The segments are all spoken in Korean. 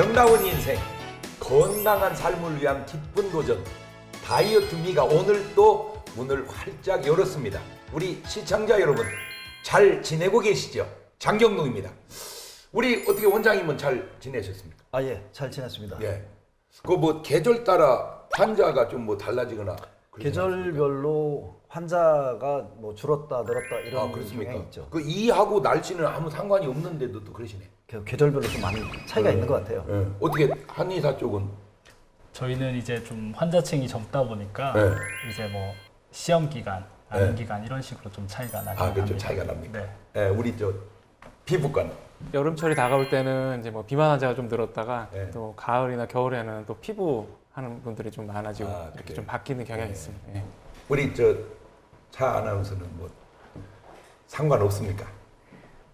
정다운 인생, 건강한 삶을 위한 기쁜 도전 다이어트 미가 오늘 또 문을 활짝 열었습니다. 우리 시청자 여러분 잘 지내고 계시죠? 장경동입니다. 우리 어떻게 원장님은 잘 지내셨습니까? 아, 예, 잘 지냈습니다. 예. 그 뭐 계절 따라 환자가 좀 뭐 달라지거나 계절별로 환자가 뭐 줄었다 늘었다 이런 경향이 그렇습니까? 있죠. 그 이하고 날씨는 아무 상관이 없는데도 또 그러시네. 계절별로 좀 많이 차이가 있는 것 같아요. 예. 어떻게 한의사 쪽은 저희는 이제 좀 환자층이 젊다 보니까 네. 이제 뭐 시험 기간, 안임 네. 기간 이런 식으로 좀 차이가 나긴 그좀 합니다. 차이가 납니까? 네. 예, 우리 저 피부과는 여름철이 다가올 때는 이제 뭐 비만 환자가 좀 늘었다가 네. 또 가을이나 겨울에는 또 피부 하는 분들이 좀 많아지고 이렇게 그래요? 좀 바뀌는 경향이 있습니다. 예. 우리 저 차 아나운서는 뭐 상관없습니까?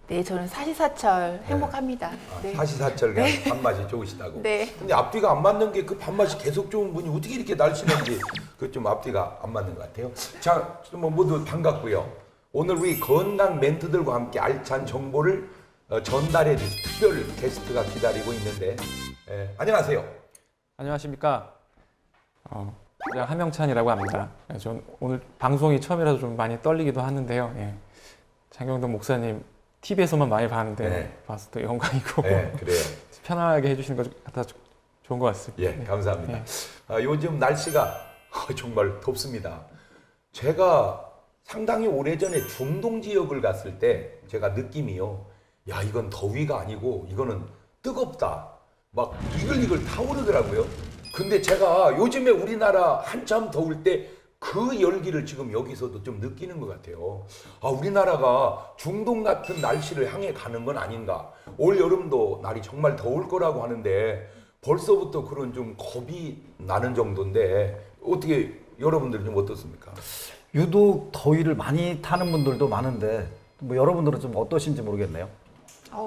네, 저는 사시사철 행복합니다. 네. 사시사철 그냥 밥맛이 좋으시다고. 네. 근데 앞뒤가 안 맞는 게 그 밥맛이 계속 좋은 분이 어떻게 이렇게 날씬한지 그 좀 앞뒤가 안 맞는 것 같아요. 자, 뭐 모두 반갑고요. 오늘 우리 건강 멘트들과 함께 알찬 정보를 전달해 주실 특별 게스트가 기다리고 있는데 안녕하세요. 안녕하십니까? 그냥 한명찬이라고 합니다. 전 오늘 방송이 처음이라서 좀 많이 떨리기도 하는데요. 예. 장경동 목사님 TV에서만 많이 봤는데 네. 봐서 또 영광이고 네, 그래요. 편안하게 해주시는 것 같아서 좋은 것 같습니다. 예, 감사합니다. 예. 요즘 날씨가 정말 덥습니다. 제가 상당히 오래전에 중동 지역을 갔을 때 제가 느낌이요. 야, 이건 더위가 아니고 이거는 뜨겁다. 막 이글이글 타오르더라고요. 근데 제가 요즘에 우리나라 한참 더울 때 그 열기를 지금 여기서도 좀 느끼는 것 같아요. 우리나라가 중동 같은 날씨를 향해 가는 건 아닌가. 올 여름도 날이 정말 더울 거라고 하는데 벌써부터 그런 좀 겁이 나는 정도인데 어떻게 여러분들은 좀 어떻습니까? 유독 더위를 많이 타는 분들도 많은데 뭐 여러분들은 좀 어떠신지 모르겠네요.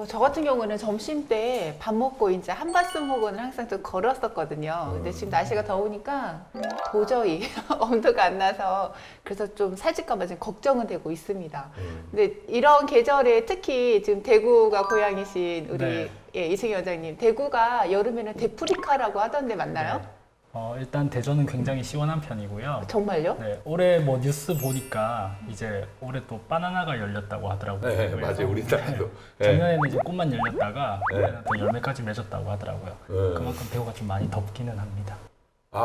저 같은 경우는 점심 때 밥 먹고 이제 한바스 호흡은 항상 좀 걸었었거든요. 근데 지금 날씨가 더우니까 도저히 엄두가 안 나서 그래서 좀 살찔까 봐 지금 걱정은 되고 있습니다. 근데 이런 계절에 특히 지금 대구가 고향이신 우리 네. 예, 이승희 원장님, 대구가 여름에는 데프리카라고 하던데 맞나요? 네. 일단 대전은 굉장히 시원한 편이고요. 정말요? 네, 올해 뭐 뉴스 보니까 이제 올해 또 바나나가 열렸다고 하더라고요. 네, 그래서 맞아요. 우리나라도. 작년에는 이제 꽃만 열렸다가 네. 올해는 또 열매까지 맺었다고 하더라고요. 네. 그만큼 대구가 좀 많이 덥기는 합니다.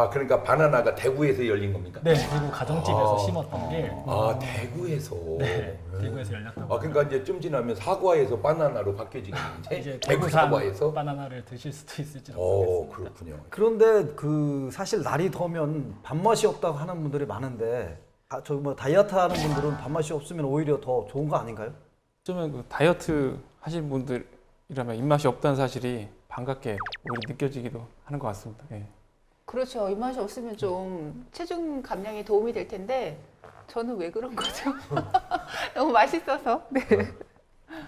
그러니까 바나나가 대구에서 열린 겁니까? 네, 대구 가정집에서 심었던 게 대구에서. 네, 대구에서 열렸다고. 그러니까 이제 좀 지나면 사과에서 바나나로 바뀌어지겠는데 이제 대구 대구산 사과에서. 바나나를 드실 수도 있을지 모르겠습니다. 그렇군요. 그런데 그 사실 날이 더우면 밥맛이 없다고 하는 분들이 많은데 저 뭐 다이어트 하는 분들은 밥맛이 없으면 오히려 더 좋은 거 아닌가요? 어쩌면 그 다이어트 하시는 분들이라면 입맛이 없다는 사실이 반갑게 오히려 느껴지기도 하는 것 같습니다. 예. 그렇죠. 입맛이 없으면 좀 체중 감량에 도움이 될 텐데 저는 왜 그런 거죠? 너무 맛있어서. 네.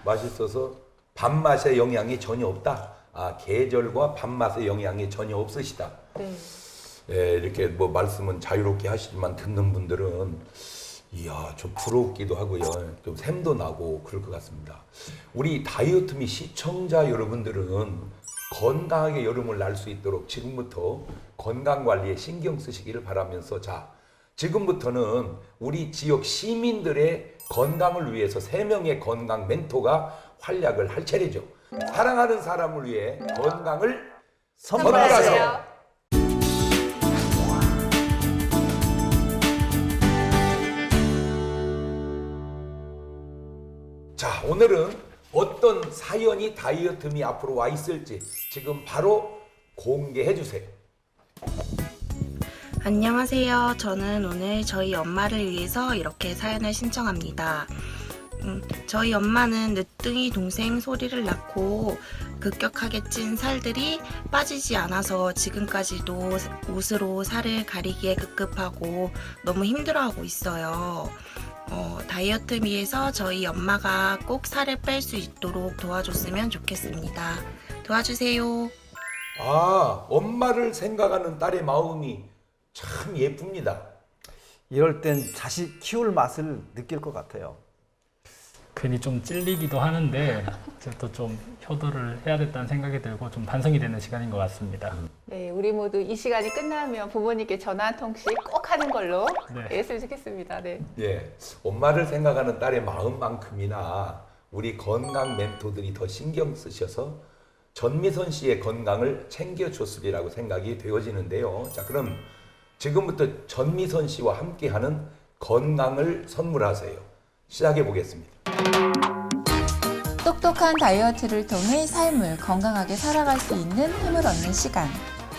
맛있어서 밥맛의 영향이 전혀 없다. 계절과 밥맛의 영향이 전혀 없으시다. 네. 이렇게 뭐 말씀은 자유롭게 하시지만 듣는 분들은 이야, 좀 부럽기도 하고요. 좀 샘도 나고 그럴 것 같습니다. 우리 다이어트 미 시청자 여러분들은 건강하게 여름을 날 수 있도록 지금부터 건강 관리에 신경 쓰시기를 바라면서 지금부터는 우리 지역 시민들의 건강을 위해서 3명의 건강 멘토가 활약을 할 차례죠. 사랑하는 사람을 위해 건강을 선물하세요. 오늘은 어떤 사연이 다이어트 미 앞으로 와 있을지 지금 바로 공개해 주세요. 안녕하세요. 저는 오늘 저희 엄마를 위해서 이렇게 사연을 신청합니다. 저희 엄마는 늦둥이 동생 소리를 낳고 급격하게 찐 살들이 빠지지 않아서 지금까지도 옷으로 살을 가리기에 급급하고 너무 힘들어하고 있어요. 다이어트미에서 저희 엄마가 꼭 살을 뺄 수 있도록 도와줬으면 좋겠습니다. 도와주세요. 엄마를 생각하는 딸의 마음이 참 예쁩니다. 이럴 땐 자식 키울 맛을 느낄 것 같아요. 괜히 좀 찔리기도 하는데 이제 또 좀 효도를 해야 됐다는 생각이 들고 좀 반성이 되는 시간인 것 같습니다. 네, 우리 모두 이 시간이 끝나면 부모님께 전화 한 통씩 꼭 하는 걸로 네. 했으면 좋겠습니다. 네. 예, 엄마를 생각하는 딸의 마음만큼이나 우리 건강 멘토들이 더 신경 쓰셔서 전미선 씨의 건강을 챙겨줬으리라고 생각이 되어지는데요. 자, 그럼 지금부터 전미선 씨와 함께하는 건강을 선물하세요. 시작해 보겠습니다. 똑똑한 다이어트를 통해 삶을 건강하게 살아갈 수 있는 힘을 얻는 시간.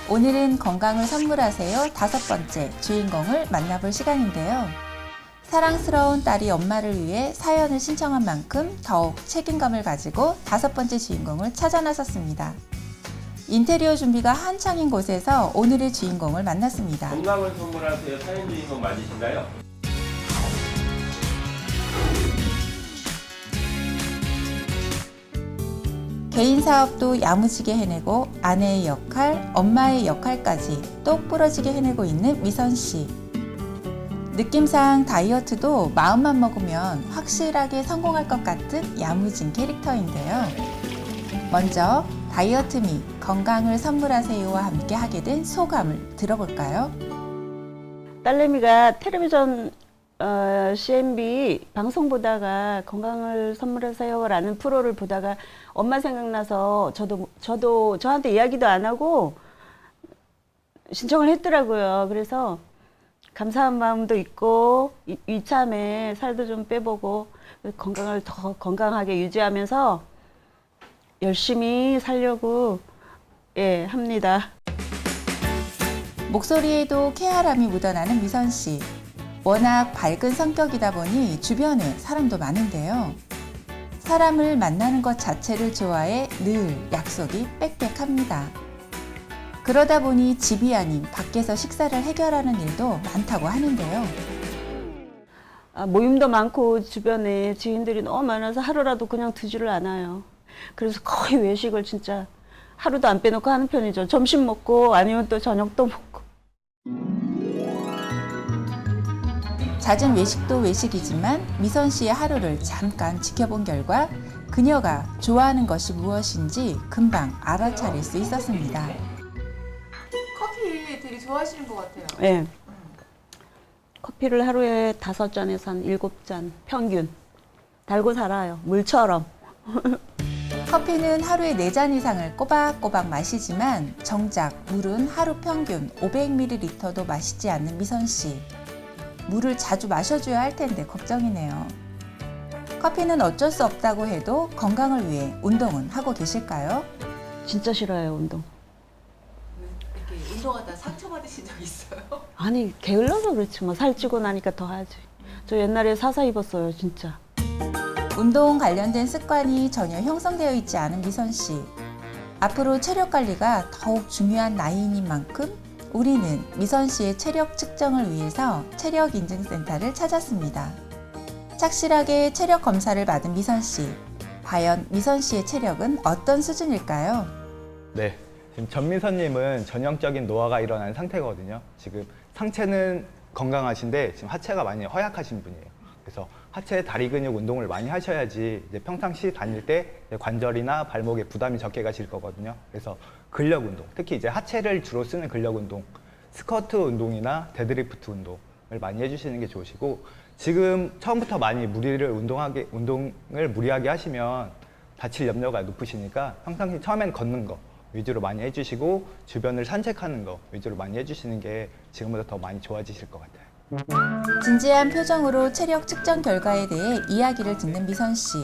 오늘은 건강을 선물하세요 5번째 주인공을 만나볼 시간인데요. 사랑스러운 딸이 엄마를 위해 사연을 신청한 만큼 더욱 책임감을 가지고 5번째 주인공을 찾아 나섰습니다. 인테리어 준비가 한창인 곳에서 오늘의 주인공을 만났습니다. 건강을 선물하세요. 사연 주인공 맞으신가요? 개인 사업도 야무지게 해내고 아내의 역할, 엄마의 역할까지 똑 부러지게 해내고 있는 미선 씨. 느낌상 다이어트도 마음만 먹으면 확실하게 성공할 것 같은 야무진 캐릭터인데요. 먼저 다이어트 및 건강을 선물하세요와 함께 하게 된 소감을 들어볼까요? 딸내미가 텔레비전 CNB 방송 보다가 건강을 선물하세요라는 프로를 보다가 엄마 생각나서 저도 저한테 이야기도 안 하고 신청을 했더라고요. 그래서 감사한 마음도 있고 이참에 살도 좀 빼보고 건강을 더 건강하게 유지하면서 열심히 살려고 합니다. 목소리에도 쾌활함이 묻어나는 미선 씨. 워낙 밝은 성격이다 보니 주변에 사람도 많은데요. 사람을 만나는 것 자체를 좋아해 늘 약속이 빽빽합니다. 그러다 보니 집이 아닌 밖에서 식사를 해결하는 일도 많다고 하는데요. 모임도 많고 주변에 지인들이 너무 많아서 하루라도 그냥 두지를 않아요. 그래서 거의 외식을 진짜 하루도 안 빼놓고 하는 편이죠. 점심 먹고 아니면 또 저녁도 먹고. 잦은 외식도 외식이지만 미선 씨의 하루를 잠깐 지켜본 결과 그녀가 좋아하는 것이 무엇인지 금방 알아차릴 수 있었습니다. 커피 되게 좋아하시는 것 같아요. 네. 커피를 하루에 5잔에서 한 7잔 평균 달고 살아요. 물처럼. 커피는 하루에 4잔 이상을 꼬박꼬박 마시지만 정작 물은 하루 평균 500ml도 마시지 않는 미선 씨. 물을 자주 마셔줘야 할 텐데 걱정이네요. 커피는 어쩔 수 없다고 해도 건강을 위해 운동은 하고 계실까요? 진짜 싫어요, 운동. 이렇게 운동하다 상처 받으신 적 있어요? 아니, 게을러서 그렇지 뭐. 살찌고 나니까 더 하지. 저 옛날에 사사 입었어요, 진짜. 운동 관련된 습관이 전혀 형성되어 있지 않은 미선 씨. 앞으로 체력 관리가 더욱 중요한 나이인 만큼 우리는 미선 씨의 체력 측정을 위해서 체력인증센터를 찾았습니다. 착실하게 체력 검사를 받은 미선 씨. 과연 미선 씨의 체력은 어떤 수준일까요? 네, 지금 전미선님은 전형적인 노화가 일어난 상태거든요. 지금 상체는 건강하신데 지금 하체가 많이 허약하신 분이에요. 그래서 하체 다리 근육 운동을 많이 하셔야지 이제 평상시 다닐 때 관절이나 발목에 부담이 적게 가실 거거든요. 그래서 근력 운동, 특히 이제 하체를 주로 쓰는 근력 운동, 스쿼트 운동이나 데드리프트 운동을 많이 해주시는 게 좋으시고, 지금 처음부터 많이 운동을 무리하게 하시면 다칠 염려가 높으시니까 평상시 처음엔 걷는 거 위주로 많이 해주시고 주변을 산책하는 거 위주로 많이 해주시는 게 지금보다 더 많이 좋아지실 것 같아요. 진지한 표정으로 체력 측정 결과에 대해 이야기를 듣는 미선 씨.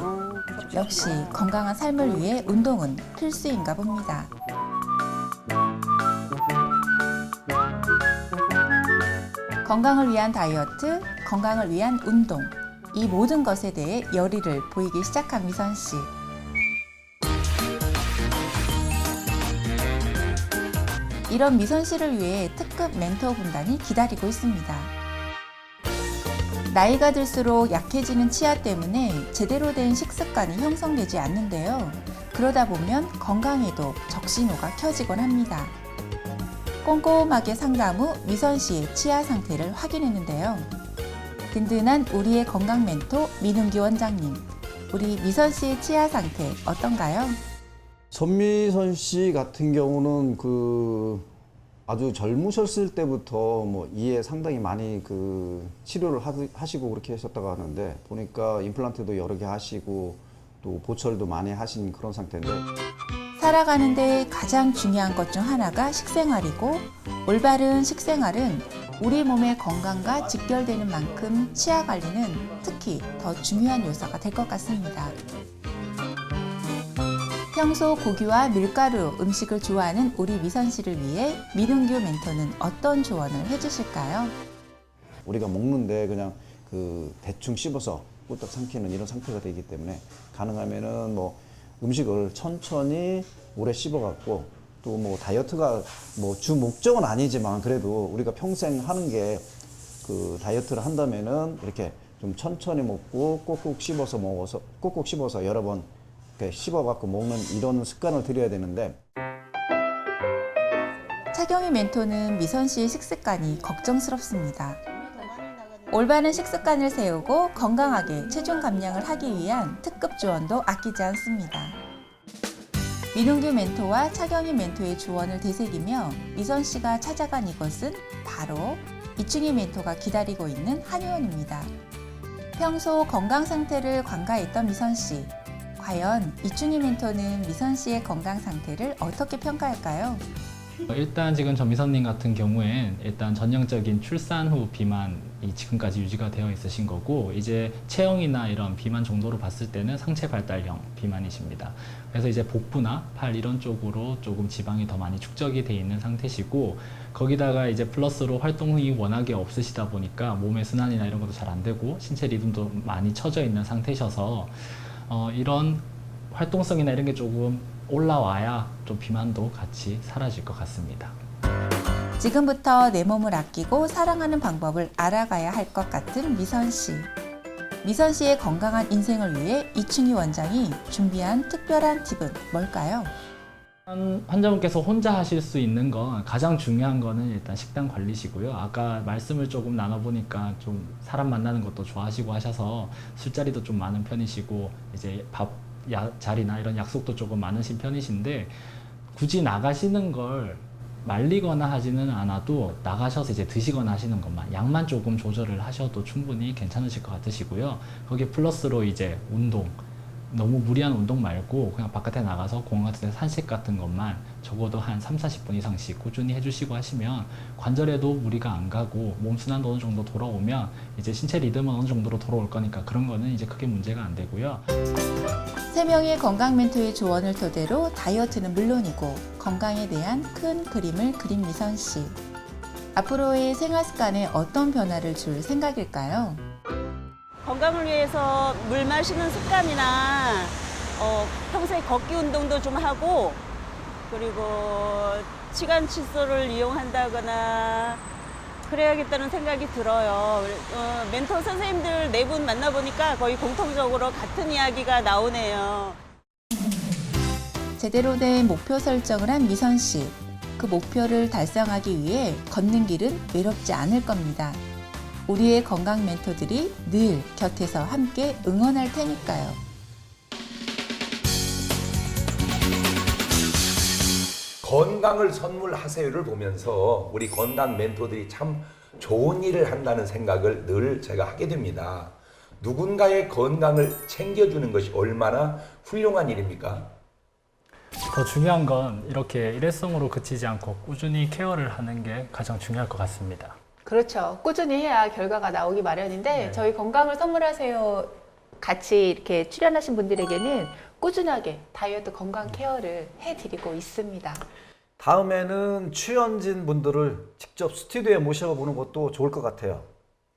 역시 건강한 삶을 위해 운동은 필수인가 봅니다. 건강을 위한 다이어트, 건강을 위한 운동, 이 모든 것에 대해 열의를 보이기 시작한 미선 씨. 이런 미선 씨를 위해 특급 멘토 군단이 기다리고 있습니다. 나이가 들수록 약해지는 치아 때문에 제대로 된 식습관이 형성되지 않는데요. 그러다 보면 건강에도 적신호가 켜지곤 합니다. 꼼꼼하게 상담 후 미선 씨의 치아 상태를 확인했는데요. 든든한 우리의 건강 멘토 민웅기 원장님. 우리 미선 씨의 치아 상태 어떤가요? 전미선 씨 같은 경우는 그 아주 젊으셨을 때부터 뭐 이에 상당히 많이 그 치료를 하시고 그렇게 하셨다고 하는데 보니까 임플란트도 여러 개 하시고 또 보철도 많이 하신 그런 상태인데 살아가는데 가장 중요한 것 중 하나가 식생활이고 올바른 식생활은 우리 몸의 건강과 직결되는 만큼 치아 관리는 특히 더 중요한 요소가 될 것 같습니다. 평소 고기와 밀가루 음식을 좋아하는 우리 미선 씨를 위해 민웅규 멘토는 어떤 조언을 해주실까요? 우리가 먹는데 그냥 그 대충 씹어서 꿀떡 삼키는 이런 상태가 되기 때문에 가능하면은 뭐 음식을 천천히 오래 씹어갖고 또 뭐 다이어트가 뭐 주 목적은 아니지만 그래도 우리가 평생 하는 게 그 다이어트를 한다면은 이렇게 좀 천천히 먹고 꼭꼭 씹어서 여러 번 이렇게 씹어갖고 먹는 이런 습관을 들여야 되는데 차경희 멘토는 미선 씨의 식습관이 걱정스럽습니다. 올바른 식습관을 세우고 건강하게 체중 감량을 하기 위한 특급 조언도 아끼지 않습니다. 민웅규 멘토와 차경희 멘토의 조언을 되새기며 미선 씨가 찾아간 이곳은 바로 이충희 멘토가 기다리고 있는 한의원입니다. 평소 건강 상태를 관가했던 미선 씨. 과연 이충희 멘토는 미선 씨의 건강 상태를 어떻게 평가할까요? 일단 지금 전미선님 같은 경우엔 일단 전형적인 출산 후 비만이 지금까지 유지가 되어 있으신 거고 이제 체형이나 이런 비만 정도로 봤을 때는 상체 발달형 비만이십니다. 그래서 이제 복부나 팔 이런 쪽으로 조금 지방이 더 많이 축적이 돼 있는 상태시고 거기다가 이제 플러스로 활동이 워낙에 없으시다 보니까 몸의 순환이나 이런 것도 잘 안 되고 신체 리듬도 많이 처져 있는 상태셔서 이런 활동성이나 이런 게 조금 올라와야 좀 비만도 같이 사라질 것 같습니다. 지금부터 내 몸을 아끼고 사랑하는 방법을 알아가야 할 것 같은 미선 씨. 미선 씨의 건강한 인생을 위해 이충희 원장이 준비한 특별한 팁은 뭘까요? 환자분께서 혼자 하실 수 있는 건 가장 중요한 거는 일단 식단 관리시고요. 아까 말씀을 조금 나눠보니까 좀 사람 만나는 것도 좋아하시고 하셔서 술자리도 좀 많은 편이시고 이제 자리나 이런 약속도 조금 많으신 편이신데 굳이 나가시는 걸 말리거나 하지는 않아도 나가셔서 이제 드시거나 하시는 것만 양만 조금 조절을 하셔도 충분히 괜찮으실 것 같으시고요. 거기에 플러스로 이제 운동 너무 무리한 운동 말고 그냥 바깥에 나가서 공원 같은 데 산책 같은 것만 적어도 한 30-40분 이상씩 꾸준히 해주시고 하시면 관절에도 무리가 안 가고 몸 순환도 어느 정도 돌아오면 이제 신체 리듬은 어느 정도로 돌아올 거니까 그런 거는 이제 크게 문제가 안 되고요. 3명의 건강 멘토의 조언을 토대로 다이어트는 물론이고 건강에 대한 큰 그림을 그린 미선 씨. 앞으로의 생활 습관에 어떤 변화를 줄 생각일까요? 건강을 위해서 물 마시는 습관이나 평소에 걷기 운동도 좀 하고 그리고 시간 칫솔을 이용한다거나 그래야겠다는 생각이 들어요. 멘토 선생님들 4분 만나보니까 거의 공통적으로 같은 이야기가 나오네요. 제대로 된 목표 설정을 한 미선 씨. 그 목표를 달성하기 위해 걷는 길은 외롭지 않을 겁니다. 우리의 건강 멘토들이 늘 곁에서 함께 응원할 테니까요. 건강을 선물하세요를 보면서 우리 건강 멘토들이 참 좋은 일을 한다는 생각을 늘 제가 하게 됩니다. 누군가의 건강을 챙겨주는 것이 얼마나 훌륭한 일입니까? 더 중요한 건 이렇게 일회성으로 그치지 않고 꾸준히 케어를 하는 게 가장 중요할 것 같습니다. 그렇죠. 꾸준히 해야 결과가 나오기 마련인데 저희 건강을 선물하세요 같이 이렇게 출연하신 분들에게는 꾸준하게 다이어트 건강 케어를 해드리고 있습니다. 다음에는 출연진 분들을 직접 스튜디오에 모셔보는 것도 좋을 것 같아요.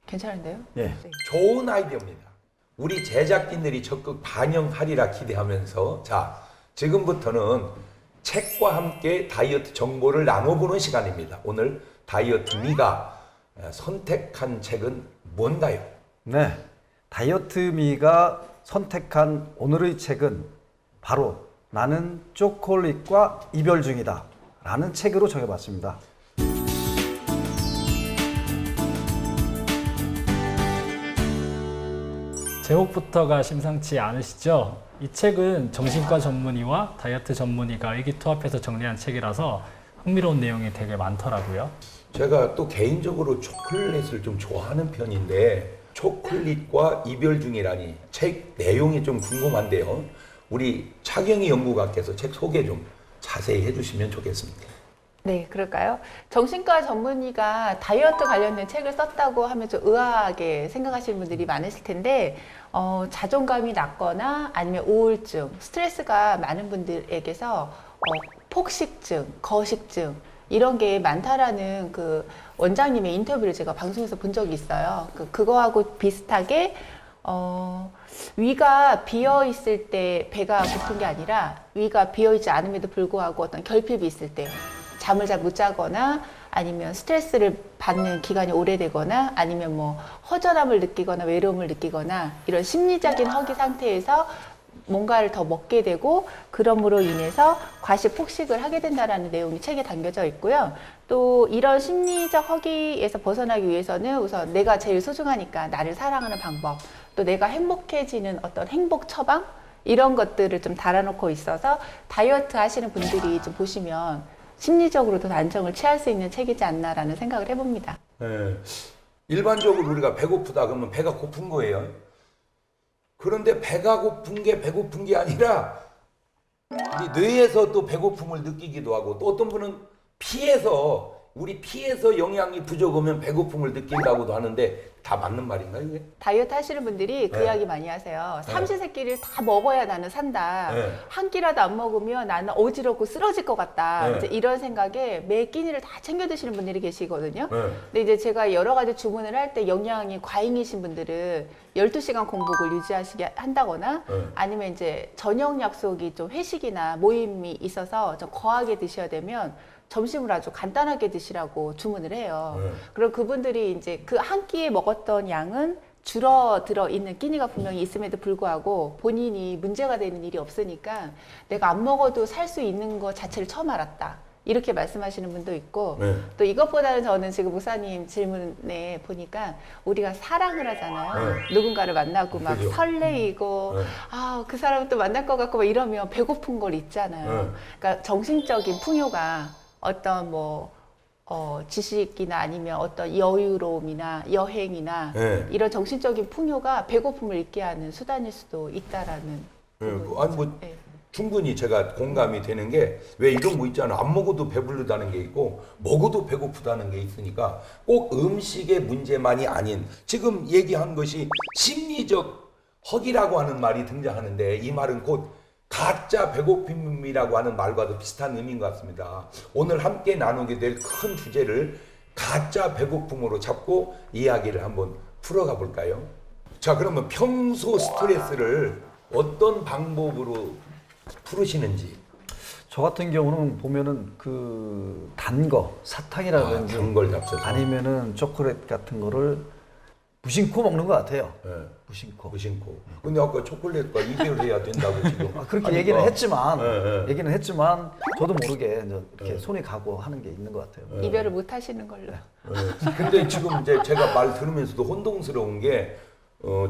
괜찮은데요? 예. 네. 좋은 아이디어입니다. 우리 제작진들이 적극 반영하리라 기대하면서 자, 지금부터는 책과 함께 다이어트 정보를 나눠보는 시간입니다. 오늘 다이어트 미가 선택한 책은 뭔가요? 네, 다이어트 미가 선택한 오늘의 책은 바로 나는 초콜릿과 이별 중이다 라는 책으로 정해봤습니다. 제목부터가 심상치 않으시죠? 이 책은 정신과 전문의와 다이어트 전문의가 의기투합해서 정리한 책이라서 흥미로운 내용이 되게 많더라고요. 제가 또 개인적으로 초콜릿을 좀 좋아하는 편인데 초콜릿과 이별 중이라니 책 내용이 좀 궁금한데요. 우리 차경희 연구가께서 책 소개 좀 자세히 해주시면 좋겠습니다. 네, 그럴까요? 정신과 전문의가 다이어트 관련된 책을 썼다고 하면 좀 의아하게 생각하시는 분들이 많으실 텐데 자존감이 낮거나 아니면 우울증, 스트레스가 많은 분들에게서 폭식증, 거식증 이런 게 많다라는 그 원장님의 인터뷰를 제가 방송에서 본 적이 있어요. 그거하고 비슷하게 위가 비어 있을 때 배가 고픈 게 아니라 위가 비어 있지 않음에도 불구하고 어떤 결핍이 있을 때 잠을 잘 못 자거나 아니면 스트레스를 받는 기간이 오래되거나 아니면 뭐 허전함을 느끼거나 외로움을 느끼거나 이런 심리적인 허기 상태에서 뭔가를 더 먹게 되고 그럼으로 인해서 과식 폭식을 하게 된다라는 내용이 책에 담겨져 있고요. 또 이런 심리적 허기에서 벗어나기 위해서는 우선 내가 제일 소중하니까 나를 사랑하는 방법, 또 내가 행복해지는 어떤 행복 처방 이런 것들을 좀 달아놓고 있어서 다이어트 하시는 분들이 좀 보시면 심리적으로도 안정을 취할 수 있는 책이지 않나라는 생각을 해봅니다. 네. 일반적으로 우리가 배고프다 그러면 배가 고픈 거예요. 그런데 배가 고픈 게 아니라 우리 뇌에서 또 배고픔을 느끼기도 하고 또 어떤 분은 피에서 영양이 부족하면 배고픔을 느낀다고도 하는데 다 맞는 말인가요? 이게? 다이어트 하시는 분들이 그 네. 이야기 많이 하세요. 삼시세끼를 다 먹어야 나는 산다. 네. 한 끼라도 안 먹으면 나는 어지럽고 쓰러질 것 같다. 네. 이제 이런 생각에 매 끼니를 다 챙겨 드시는 분들이 계시거든요. 네. 근데 이제 제가 여러 가지 주문을 할 때 영양이 과잉이신 분들은 12시간 공복을 유지하시게 한다거나 네. 아니면 이제 저녁 약속이 좀 회식이나 모임이 있어서 좀 거하게 드셔야 되면 점심을 아주 간단하게 드시라고 주문을 해요. 네. 그럼 그분들이 이제 그 한 끼에 먹었던 양은 줄어들어 있는 끼니가 분명히 있음에도 불구하고 본인이 문제가 되는 일이 없으니까 내가 안 먹어도 살 수 있는 것 자체를 처음 알았다. 이렇게 말씀하시는 분도 있고 네. 또 이것보다는 저는 지금 목사님 질문에 보니까 우리가 사랑을 하잖아요. 네. 누군가를 만나고 막 그죠. 설레이고 네. 그 사람 또 만날 것 같고 막 이러면 배고픈 걸 있잖아요. 네. 그러니까 정신적인 풍요가 어떤 지식이나 아니면 어떤 여유로움이나 여행이나 네. 이런 정신적인 풍요가 배고픔을 잊게 하는 수단일 수도 있다라는. 네. 아니 뭐 네. 충분히 제가 공감이 되는 게 왜 이런 거 있잖아. 안 먹어도 배부르다는 게 있고 먹어도 배고프다는 게 있으니까 꼭 음식의 문제만이 아닌 지금 얘기한 것이 심리적 허기라고 하는 말이 등장하는데 이 말은 곧 가짜 배고픔이라고 하는 말과도 비슷한 의미인 것 같습니다. 오늘 함께 나누게 될 큰 주제를 가짜 배고픔으로 잡고 이야기를 한번 풀어가 볼까요? 자, 그러면 평소 스트레스를 어떤 방법으로 푸르시는지. 저 같은 경우는 보면은 그 단 거, 사탕이라든지 단 걸 잡숴서. 아니면은 초콜릿 같은 거를 무심코 먹는 것 같아요. 네. 무심코. 무심코. 근데 아까 초콜릿과 이별해야 된다고 지금. 그렇게 하니까. 얘기는 했지만, 네. 얘기는 했지만 저도 모르게 이제 이렇게 손이 가고 하는 게 있는 것 같아요. 이별을 못 하시는 걸로. 네. 근데 지금 이제 제가 말 들으면서도 혼동스러운 게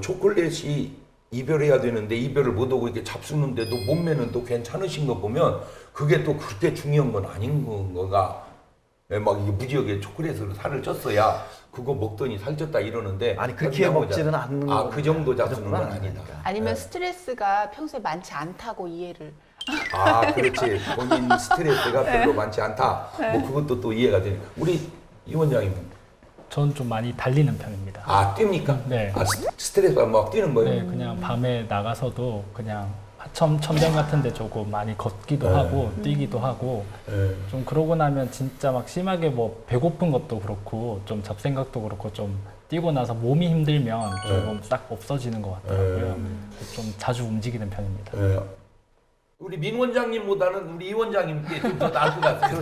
초콜릿이 이별해야 되는데 이별을 못하고 이렇게 잡수는데도 몸매는 또 괜찮으신 거 보면 그게 또 그렇게 중요한 건 아닌 건가. 네, 막 이게 무지하게 초콜릿으로 살을 쪘어야 그거 먹더니 살쪘다 이러는데 아니 그렇게 먹지는 않는 거. 그 정도 잡수는 건 아니다. 아니면 네. 스트레스가 평소에 많지 않다고 이해를. 그렇지. 본인 스트레스가 별로 많지 않다. 뭐 그것도 또 이해가 되니. 우리 이 원장님은 전 좀 많이 달리는 편입니다. 뜁니까? 네. 스트레스가 막 뛰는 거예요? 네, 그냥 밤에 나가서도 그냥 천변 같은데 조금 많이 걷기도 하고 뛰기도 하고 네. 좀 그러고 나면 진짜 막 심하게 뭐 배고픈 것도 그렇고 좀 잡생각도 그렇고 좀 뛰고 나서 몸이 힘들면 조금 싹 없어지는 것 같더라고요. 좀 자주 움직이는 편입니다. 네. 우리 민 원장님보다는 우리 이 원장님께 좀 더 나을 것 같아요.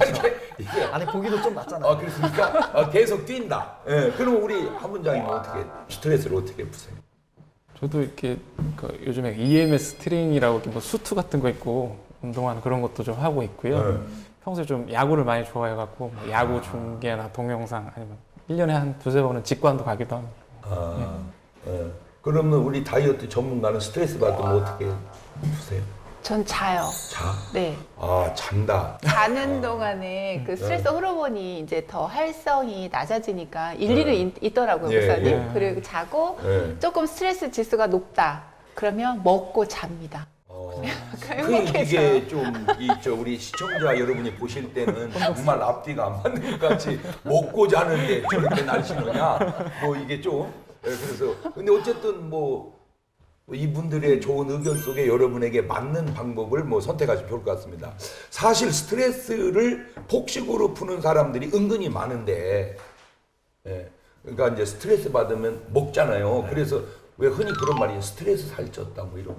이게 아니 보기도 좀 낫잖아요. 그러니까 계속 뛴다. 그럼 우리 한 원장님은 어떻게 스트레스를 어떻게 푸세요? 저도 이렇게 요즘에 EMS 트레이닝이라고 이렇게 뭐 수트 같은 거 입고 운동하는 그런 것도 좀 하고 있고요. 평소에 좀 야구를 많이 좋아해갖고 뭐 야구 중계나 동영상 아니면 1년에 한 두세 번은 직관도 가기도 합니다. 그러면 우리 다이어트 전문가는 스트레스 받으면 어떻게 푸세요? 전 자요. 자? 네. 아, 잔다. 자는 동안에 그 스트레스 호르몬이 이제 더 활성이 낮아지니까 일리는 있더라고요, 예, 목사님. 예. 그리고 자고 예. 조금 스트레스 지수가 높다. 그러면 먹고 잡니다. 행복해져. 이게 좀 우리 시청자 여러분이 보실 때는 정말 앞뒤가 안 맞는 것 같이 먹고 자는데 저렇게 날씬하냐? 뭐 이게 좀 그래서 근데 어쨌든 뭐 이분들의 좋은 의견 속에 여러분에게 맞는 방법을 뭐 선택하시면 좋을 것 같습니다. 사실 스트레스를 폭식으로 푸는 사람들이 은근히 많은데, 예. 그러니까 이제 스트레스 받으면 먹잖아요. 그래서 왜 흔히 그런 말이 스트레스 살쪘다 뭐 이런.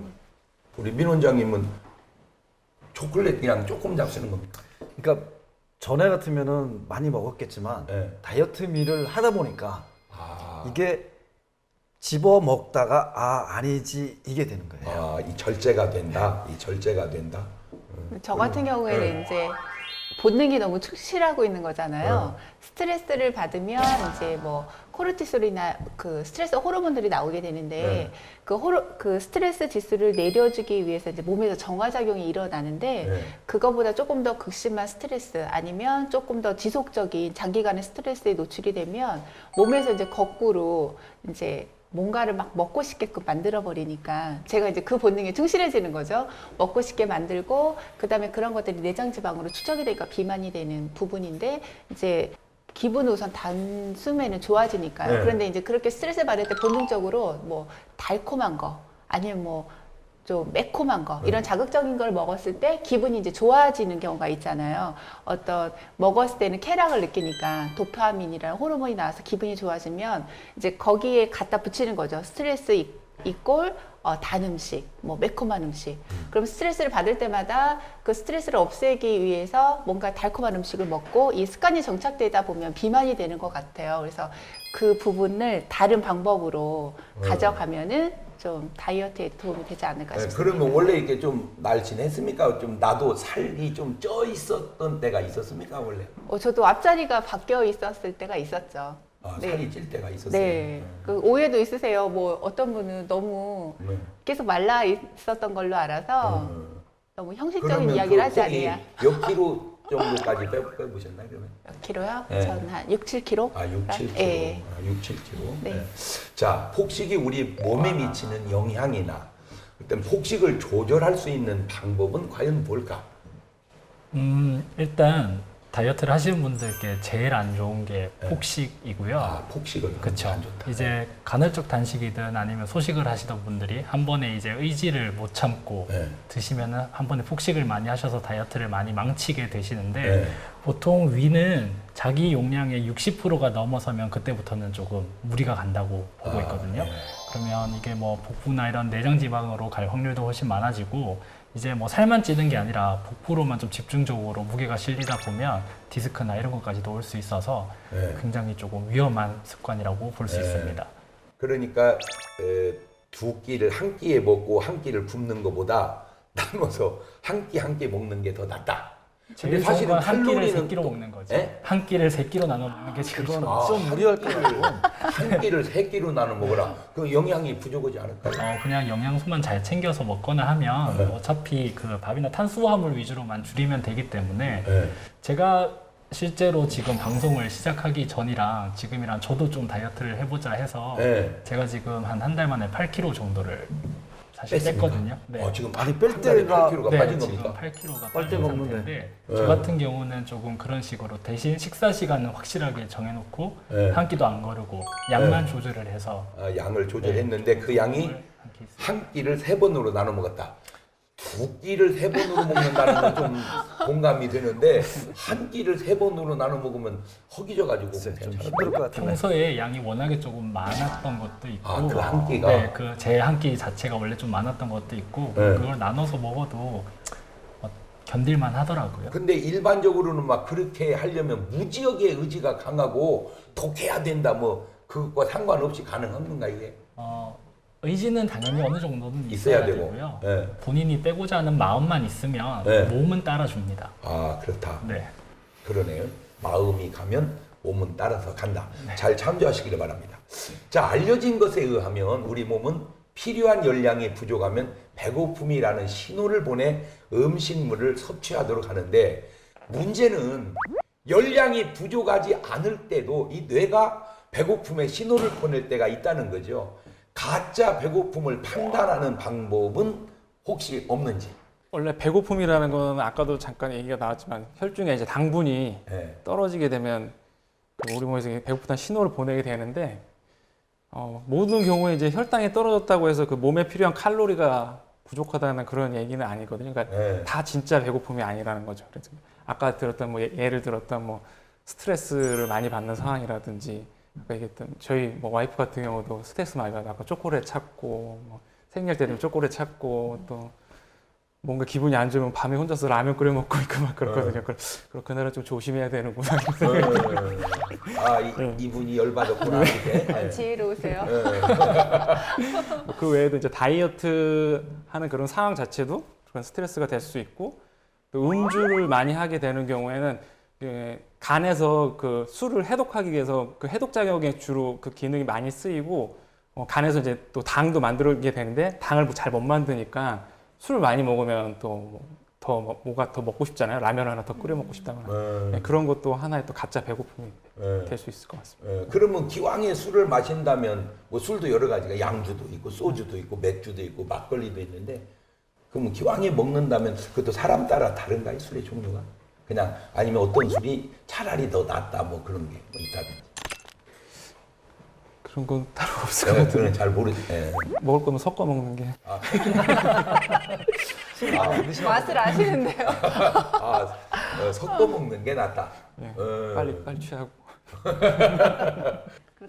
우리 민 원장님은 초콜릿 그냥 조금 잡수는 겁니까? 그러니까 전에 같으면은 많이 먹었겠지만 네. 다이어트미를 하다 보니까 이게 집어 먹다가 아니지 이게 되는 거예요. 이 절제가 된다. 이 절제가 된다. 저 같은 경우에는 이제 본능이 너무 충실하고 있는 거잖아요. 스트레스를 받으면 이제 뭐 코르티솔이나 그 스트레스 호르몬들이 나오게 되는데 그 스트레스 지수를 내려주기 위해서 이제 몸에서 정화작용이 일어나는데 그거보다 조금 더 극심한 스트레스 아니면 조금 더 지속적인 장기간의 스트레스에 노출이 되면 몸에서 이제 거꾸로 이제 뭔가를 막 먹고 싶게끔 만들어 버리니까 제가 이제 그 본능에 충실해지는 거죠. 먹고 싶게 만들고 그다음에 그런 것들이 내장 지방으로 축적이 되니까 비만이 되는 부분인데 이제 기분 우선 단숨에는 좋아지니까요. 그런데 이제 그렇게 스트레스 받을 때 본능적으로 뭐 달콤한 거 아니면 뭐 좀 매콤한 거 이런 자극적인 걸 먹었을 때 기분이 이제 좋아지는 경우가 있잖아요. 어떤 먹었을 때는 쾌락을 느끼니까 도파민이라는 호르몬이 나와서 기분이 좋아지면 이제 거기에 갖다 붙이는 거죠. 스트레스 이꼴 단 음식, 뭐 매콤한 음식. 그럼 스트레스를 받을 때마다 그 스트레스를 없애기 위해서 뭔가 달콤한 음식을 먹고 이 습관이 정착되다 보면 비만이 되는 것 같아요. 그래서 그 부분을 다른 방법으로 가져가면은 좀 다이어트에 도움이 되지 않을까 싶습니다. 그러면 원래 이렇게 좀 날씬했습니까? 좀 나도 살이 좀 쪄 있었던 때가 있었습니까 원래? 저도 앞자리가 바뀌어 있었을 때가 있었죠. 살이 찔 때가 있었어요. 네. 그 오해도 있으세요. 뭐 어떤 분은 너무 계속 말라 있었던 걸로 알아서 너무 형식적인 이야기를 하지 않아요. 몇 킬로 정도까지 빼보셨나요 그러면? 몇 킬로요? 네. 저는 한 6, 7킬로? 6, 7킬로. 네. 6, 7킬로. 네. 자, 폭식이 우리 몸에 미치는 영향이나 그때 폭식을 조절할 수 있는 방법은 과연 뭘까? 일단 다이어트를 하시는 분들께 제일 안 좋은 게 폭식이고요. 폭식은 그렇죠. 안 좋다. 이제 간헐적 단식이든 아니면 소식을 하시던 분들이 한 번에 이제 의지를 못 참고 드시면은 한 번에 폭식을 많이 하셔서 다이어트를 많이 망치게 되시는데 보통 위는 자기 용량의 60%가 넘어서면 그때부터는 조금 무리가 간다고 보고 있거든요. 그러면 이게 뭐 복부나 이런 내장 지방으로 갈 확률도 훨씬 많아지고 이제 뭐 살만 찌는 게 아니라 복부로만 좀 집중적으로 무게가 실리다 보면 디스크나 이런 것까지도 올 수 있어서 굉장히 조금 위험한 습관이라고 볼 수 있습니다. 그러니까 두 끼를 한 끼에 먹고 한 끼를 굶는 것보다 나눠서 한 끼 먹는 게 더 낫다. 근데 제일 좋은 건 한 끼를 칼로리는 세 끼로 또- 먹는 거죠. 예? 한 끼를 세 끼로 나눠 먹는 게 제일 좋은 거죠. 좀 무리할 것 같고 한 끼를 세 끼로 나눠 먹어라. 그 영양이 부족하지 않을까요? 그냥 영양소만 잘 챙겨서 먹거나 하면 어차피 그 밥이나 탄수화물 위주로만 줄이면 되기 때문에 제가 실제로 지금 방송을 시작하기 전이랑 지금이랑 저도 좀 다이어트를 해보자 해서 제가 지금 한 달 만에 8kg 정도를 사실 뺐습니까? 뺐거든요. 네. 지금 아니, 뺄 한 달에 때가- 8kg가 네, 빠진 지금 겁니까? 8kg가 빨 데가 없는데. 저 같은 경우는 조금 그런 식으로 대신 식사 시간은 확실하게 정해놓고 한 끼도 안 거르고 양만 조절을 해서 양을 조절했는데 그 양이 한 끼를 세 번으로 나눠 먹었다. 두 끼를 세 번으로 먹는다는 건 좀 공감이 되는데 한 끼를 세 번으로 나눠 먹으면 허기져가지고 좀 괜찮아요. 힘들 것 같은데. 평소에 양이 워낙에 조금 많았던 것도 있고 그 한 끼가? 네, 그 제 한 끼 자체가 원래 좀 많았던 것도 있고 그걸 나눠서 먹어도 견딜만 하더라고요. 근데 일반적으로는 막 그렇게 하려면 무지역의 의지가 강하고 독해야 된다 뭐 그것과 상관없이 가능한 건가 이게? 의지는 당연히 어느 정도는 있어야 있어야 되고. 되고요. 네. 본인이 빼고자 하는 마음만 있으면 네. 몸은 따라줍니다. 그렇다. 네. 그러네요. 마음이 가면 몸은 따라서 간다. 잘 참조하시기를 바랍니다. 자, 알려진 것에 의하면 우리 몸은 필요한 열량이 부족하면 배고픔이라는 신호를 보내 음식물을 섭취하도록 하는데, 문제는 열량이 부족하지 않을 때도 이 뇌가 배고픔의 신호를 보낼 때가 있다는 거죠. 가짜 배고픔을 판단하는 방법은 혹시 없는지? 원래 배고픔이라는 건 아까도 잠깐 얘기가 나왔지만 혈중에 이제 당분이 네. 떨어지게 되면 그 우리 몸에서 배고프다는 신호를 보내게 되는데, 모든 경우에 이제 혈당이 떨어졌다고 해서 그 몸에 필요한 칼로리가 부족하다는 그런 얘기는 아니거든요. 그러니까 네. 다 진짜 배고픔이 아니라는 거죠. 그래서 아까 들었던 뭐 예를 들었던 뭐 스트레스를 많이 받는 상황이라든지, 아까 얘기했던 저희 뭐 와이프 같은 경우도 스트레스 많이 받아 아까 초콜릿 찾고, 뭐 생일 때 되면 초콜릿 찾고, 또 뭔가 기분이 안 좋으면 밤에 혼자서 라면 끓여 먹고 있고 막 그렇거든요. 그럼 그날은 좀 조심해야 되는구나. 아, 이분이 열받았구나. 네. 지혜로우세요. 그 외에도 이제 다이어트 하는 그런 상황 자체도 그런 스트레스가 될 수 있고, 또 음주를 많이 하게 되는 경우에는 간에서 그 술을 해독하기 위해서 그 해독 작용에 주로 그 기능이 많이 쓰이고, 간에서 이제 또 당도 만들게 되는데 당을 잘 못 만드니까 술을 많이 먹으면 또 뭐가 더 먹고 싶잖아요. 라면 하나 더 끓여 먹고 싶다거나. 네, 그런 것도 하나의 또 가짜 배고픔이 될 수 있을 것 같습니다. 그러면 기왕에 술을 마신다면 뭐 술도 여러 가지가 양주도 있고 소주도 있고 맥주도 있고 막걸리도 있는데, 그러면 기왕에 먹는다면 그것도 사람 따라 다른가요? 술의 종류가? 그냥 아니면 어떤 술이 차라리 더 낫다 뭐 그런 게 뭐 있다든지. 그런 건 따로 없을 것 같아요. 그건 잘 모르. 먹을 거면 섞어 먹는 게. 맛을 아시는데요. 섞어 먹는 게 낫다. 네, 빨리 취하고.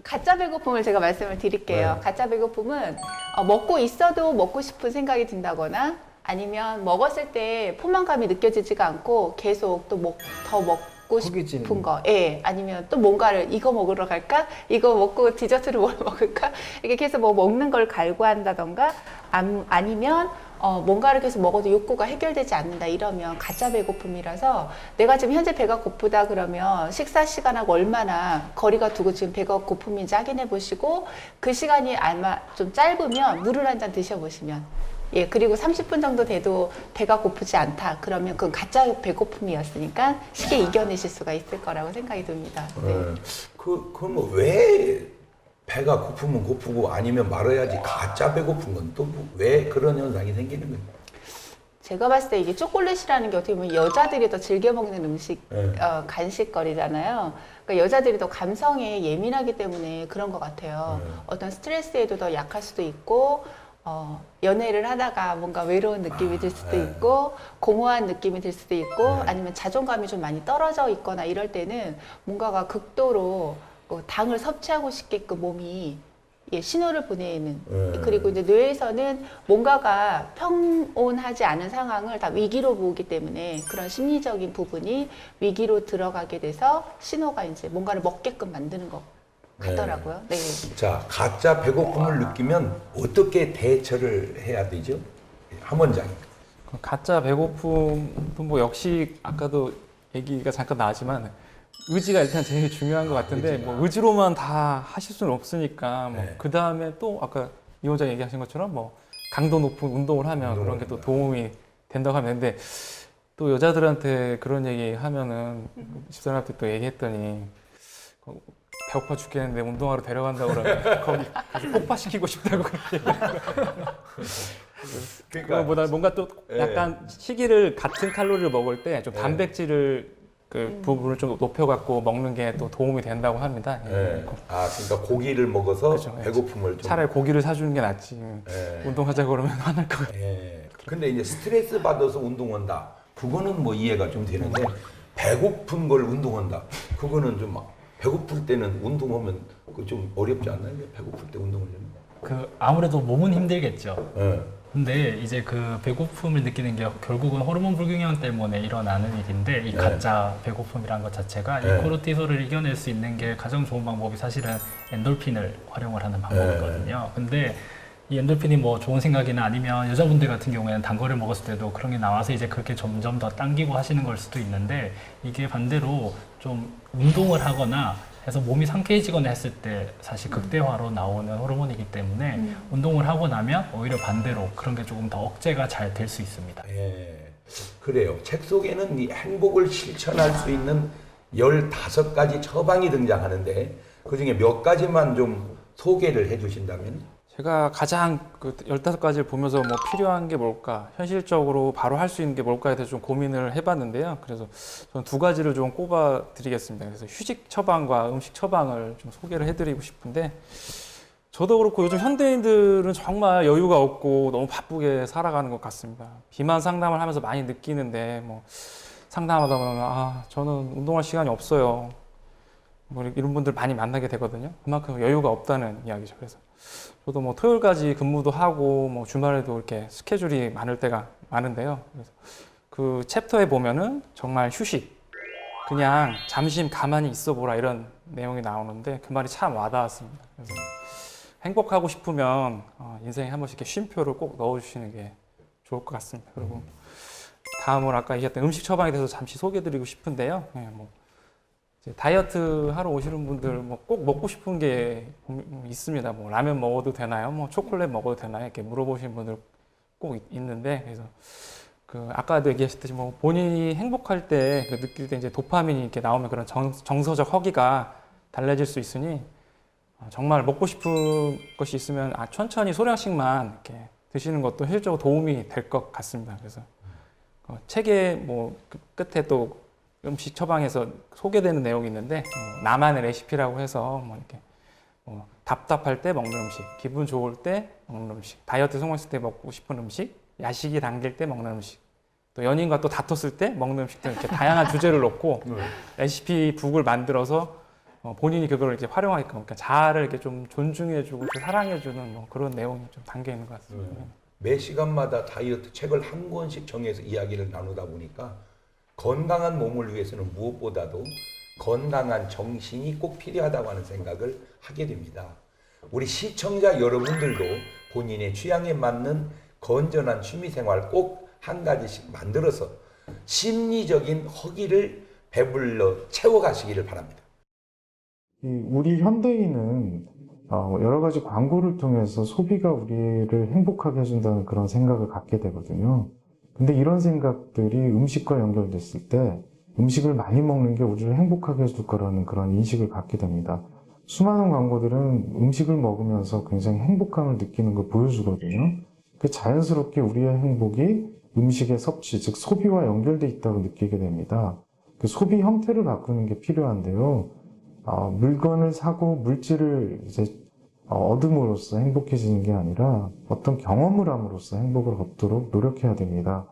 가짜 배고픔을 제가 말씀을 드릴게요. 가짜 배고픔은 먹고 있어도 먹고 싶은 생각이 든다거나, 아니면 먹었을 때 포만감이 느껴지지가 않고 계속 또 더 먹고 싶은 거, 예, 아니면 또 뭔가를 이거 먹으러 갈까? 이거 먹고 디저트를 뭘 먹을까? 이렇게 계속 뭐 먹는 걸 갈구한다던가, 아니면 뭔가를 계속 먹어도 욕구가 해결되지 않는다 이러면 가짜 배고픔이라서, 내가 지금 현재 배가 고프다 그러면 식사 시간하고 얼마나 거리가 두고 지금 배가 고픔인지 확인해 보시고, 그 시간이 아마 좀 짧으면 물을 한 잔 드셔보시면, 예, 그리고 30분 정도 돼도 배가 고프지 않다 그러면 그건 가짜 배고픔이었으니까 쉽게 이겨내실 수가 있을 거라고 생각이 듭니다. 네. 그럼 왜 배가 고프면 고프고 아니면 말아야지 가짜 배고픈 건 또 왜 그런 현상이 생기는 거예요? 제가 봤을 때 이게 초콜릿이라는 게 어떻게 보면 여자들이 더 즐겨 먹는 음식, 간식거리잖아요. 그러니까 여자들이 더 감성에 예민하기 때문에 그런 것 같아요. 어떤 스트레스에도 더 약할 수도 있고, 연애를 하다가 뭔가 외로운 느낌이 들 수도 있고, 공허한 느낌이 들 수도 있고, 아니면 자존감이 좀 많이 떨어져 있거나 이럴 때는 뭔가가 극도로 당을 섭취하고 싶게끔 몸이 신호를 보내는, 그리고 이제 뇌에서는 뭔가가 평온하지 않은 상황을 다 위기로 보기 때문에 그런 심리적인 부분이 위기로 들어가게 돼서 신호가 이제 뭔가를 먹게끔 만드는 것 같더라고요. 네. 자, 가짜 배고픔을 느끼면 어떻게 대처를 해야 되죠? 한 원장님. 가짜 배고픔도 뭐 역시 아까도 얘기가 잠깐 나왔지만 의지가 일단 제일 중요한 것 같은데, 뭐 의지로만 다 하실 수는 없으니까, 뭐 그 다음에 또 아까 이 원장 얘기하신 것처럼 뭐 강도 높은 운동을 하면 그런 게 또 도움이 된다고 하면 되는데, 또 여자들한테 그런 얘기 하면은 집사람한테 또 얘기했더니 배고파 죽겠는데 운동하러 데려간다고 그러면 거기 가서 폭파시키고 싶다고 그렇게. 그거보다 뭔가 또 약간 시기를 같은 칼로리를 먹을 때 좀 단백질을 그 부분을 좀 높여갖고 먹는 게 또 도움이 된다고 합니다. 그러니까 고기를 먹어서 그렇죠. 배고픔을 좀. 차라리 고기를 사주는 게 낫지. 운동하자고 그러면 화날 것 같아요. 근데 이제 스트레스 받아서 운동한다. 그거는 뭐 이해가 좀 되는데, 배고픈 걸 운동한다. 그거는 좀 막 배고플 때는 운동하면 그 좀 어렵지 않나요? 배고플 때 운동을 하면? 아무래도 몸은 힘들겠죠. 근데 이제 그 배고픔을 느끼는 게 결국은 호르몬 불균형 때문에 일어나는 일인데, 이 가짜 배고픔이라는 것 자체가 이 코르티솔을 이겨낼 수 있는 게 가장 좋은 방법이 사실은 엔돌핀을 활용을 하는 방법이거든요. 근데 이 엔돌핀이 뭐 좋은 생각이나 아니면 여자분들 같은 경우에는 단 거를 먹었을 때도 그런 게 나와서 이제 그렇게 점점 더 당기고 하시는 걸 수도 있는데, 이게 반대로 좀 운동을 하거나 해서 몸이 상쾌해지거나 했을 때 사실 극대화로 나오는 호르몬이기 때문에 운동을 하고 나면 오히려 반대로 그런 게 조금 더 억제가 잘 될 수 있습니다. 예, 그래요. 책 속에는 이 행복을 실천할 수 있는 15가지 처방이 등장하는데 그중에 몇 가지만 좀 소개를 해주신다면? 제가 가장 그 15가지를 보면서 뭐 필요한 게 뭘까, 현실적으로 바로 할 수 있는 게 뭘까에 대해서 좀 고민을 해봤는데요. 그래서 저는 2가지를 좀 꼽아 드리겠습니다. 그래서 휴식 처방과 음식 처방을 좀 소개를 해드리고 싶은데, 저도 그렇고 요즘 현대인들은 정말 여유가 없고 너무 바쁘게 살아가는 것 같습니다. 비만 상담을 하면서 많이 느끼는데, 뭐 상담하다 보면 저는 운동할 시간이 없어요, 뭐 이런 분들 많이 만나게 되거든요. 그만큼 여유가 없다는 이야기죠. 그래서 저도 뭐 토요일까지 근무도 하고 뭐 주말에도 이렇게 스케줄이 많을 때가 많은데요. 그래서 그 챕터에 보면은 정말 휴식, 그냥 잠시 가만히 있어 보라, 이런 내용이 나오는데 그 말이 참 와닿았습니다. 그래서 행복하고 싶으면 인생에 한 번씩 이렇게 쉼표를 꼭 넣어주시는 게 좋을 것 같습니다. 그리고 다음으로 아까 얘기했던 음식 처방에 대해서 잠시 소개해드리고 싶은데요. 뭐 다이어트 하러 오시는 분들 뭐 꼭 먹고 싶은 게 있습니다. 뭐 라면 먹어도 되나요? 뭐 초콜릿 먹어도 되나요? 이렇게 물어보시는 분들 꼭 있는데, 그래서 그 아까도 얘기하셨듯이 뭐 본인이 행복할 때 느낄 때 이제 도파민이 이렇게 나오면 그런 정서적 허기가 달라질 수 있으니 정말 먹고 싶은 것이 있으면 천천히 소량씩만 이렇게 드시는 것도 실질적으로 도움이 될 것 같습니다. 그래서 책의 뭐 끝에 또 음식 처방에서 소개되는 내용이 있는데, 나만의 레시피라고 해서 뭐 이렇게 답답할 때 먹는 음식, 기분 좋을 때 먹는 음식, 다이어트 성공했을 때 먹고 싶은 음식, 야식이 당길 때 먹는 음식, 또 연인과 또 다퉜을 때 먹는 음식 등 이렇게 다양한 주제를 놓고 레시피 북을 만들어서 본인이 그걸 이제 활용하게끔, 그러니까 자아를 이렇게 좀 존중해주고 사랑해주는 뭐 그런 내용이 좀 담겨 있는 것 같습니다. 매 시간마다 다이어트 책을 한 권씩 정해서 이야기를 나누다 보니까 건강한 몸을 위해서는 무엇보다도 건강한 정신이 꼭 필요하다고 하는 생각을 하게 됩니다. 우리 시청자 여러분들도 본인의 취향에 맞는 건전한 취미생활 꼭 한 가지씩 만들어서 심리적인 허기를 배불러 채워가시기를 바랍니다. 우리 현대인은 여러 가지 광고를 통해서 소비가 우리를 행복하게 해준다는 그런 생각을 갖게 되거든요. 근데 이런 생각들이 음식과 연결됐을 때 음식을 많이 먹는 게 우리를 행복하게 해줄 거라는 그런 인식을 갖게 됩니다. 수많은 광고들은 음식을 먹으면서 굉장히 행복감을 느끼는 걸 보여주거든요. 그 자연스럽게 우리의 행복이 음식의 섭취, 즉 소비와 연결돼 있다고 느끼게 됩니다. 그 소비 형태를 바꾸는 게 필요한데요. 물건을 사고 물질을 이제 얻음으로써 행복해지는 게 아니라 어떤 경험을 함으로써 행복을 얻도록 노력해야 됩니다.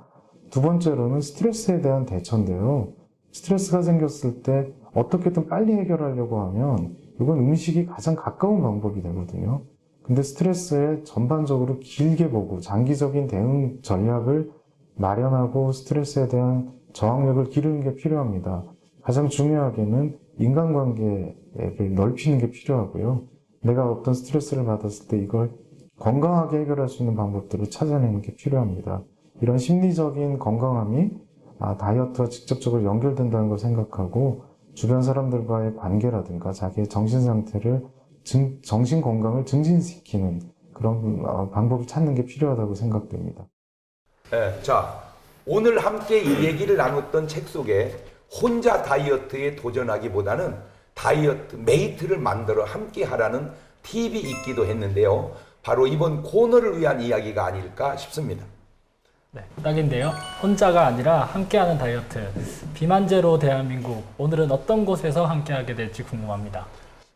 두 번째로는 스트레스에 대한 대처인데요. 스트레스가 생겼을 때 어떻게든 빨리 해결하려고 하면 이건 음식이 가장 가까운 방법이 되거든요. 근데 스트레스에 전반적으로 길게 보고 장기적인 대응 전략을 마련하고 스트레스에 대한 저항력을 기르는 게 필요합니다. 가장 중요하게는 인간관계를 넓히는 게 필요하고요. 내가 어떤 스트레스를 받았을 때 이걸 건강하게 해결할 수 있는 방법들을 찾아내는 게 필요합니다. 이런 심리적인 건강함이 다이어트와 직접적으로 연결된다는 걸 생각하고 주변 사람들과의 관계라든가 자기의 정신 상태를 정신 건강을 증진시키는 그런 방법을 찾는 게 필요하다고 생각됩니다. 네, 자, 오늘 함께 이 얘기를 나눴던 책 속에 혼자 다이어트에 도전하기보다는 다이어트 메이트를 만들어 함께 하라는 팁이 있기도 했는데요. 바로 이번 코너를 위한 이야기가 아닐까 싶습니다. 네, 딱인데요. 혼자가 아니라 함께하는 다이어트. 비만제로 대한민국. 오늘은 어떤 곳에서 함께하게 될지 궁금합니다.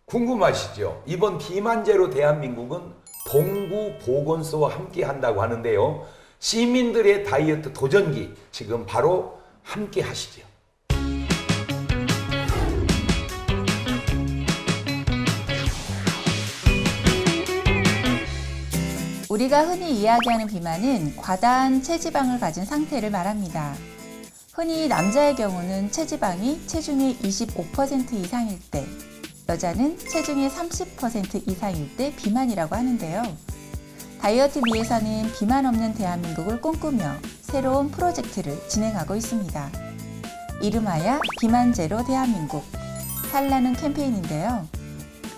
궁금하시죠? 이번 비만제로 대한민국은 동구보건소와 함께 한다고 하는데요. 시민들의 다이어트 도전기 지금 바로 함께 하시죠. 우리가 흔히 이야기하는 비만은 과다한 체지방을 가진 상태를 말합니다. 흔히 남자의 경우는 체지방이 체중의 25% 이상일 때, 여자는 체중의 30% 이상일 때 비만이라고 하는데요. 다이어트비에서는 비만 없는 대한민국을 꿈꾸며 새로운 프로젝트를 진행하고 있습니다. 이름하여 비만 제로 대한민국, 살라는 캠페인인데요.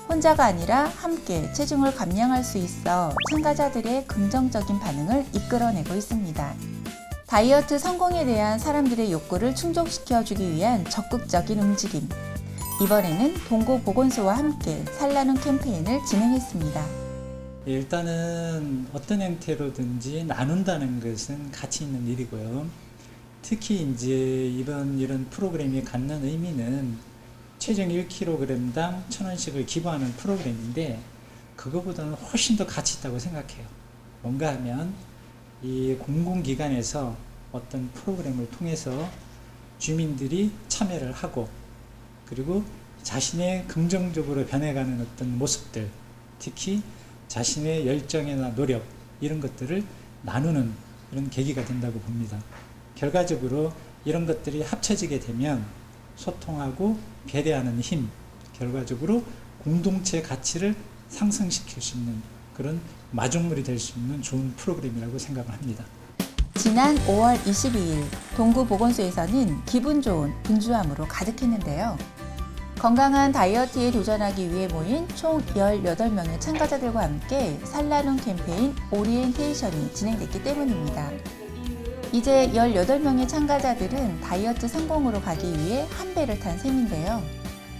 혼자가 아니라 함께 체중을 감량할 수 있어 참가자들의 긍정적인 반응을 이끌어내고 있습니다. 다이어트 성공에 대한 사람들의 욕구를 충족시켜주기 위한 적극적인 움직임. 이번에는 동고보건소와 함께 살라는 캠페인을 진행했습니다. 일단은 어떤 형태로든지 나눈다는 것은 가치 있는 일이고요. 특히 이제 이런 프로그램이 갖는 의미는 체중 1kg당 1,000원씩을 기부하는 프로그램인데 그거보다는 훨씬 더 가치 있다고 생각해요. 뭔가 하면 이 공공기관에서 어떤 프로그램을 통해서 주민들이 참여를 하고 그리고 자신의 긍정적으로 변해가는 어떤 모습들, 특히 자신의 열정이나 노력 이런 것들을 나누는 그런 계기가 된다고 봅니다. 결과적으로 이런 것들이 합쳐지게 되면 소통하고 배려하는 힘, 결과적으로 공동체 가치를 상승시킬 수 있는 그런 마중물이 될 수 있는 좋은 프로그램이라고 생각을 합니다. 지난 5월 22일 동구보건소에서는 기분 좋은 분주함으로 가득했는데요. 건강한 다이어트에 도전하기 위해 모인 총 18명의 참가자들과 함께 살라눔 캠페인 오리엔테이션이 진행됐기 때문입니다. 이제 18명의 참가자들은 다이어트 성공으로 가기 위해 한 배를 탄 셈인데요.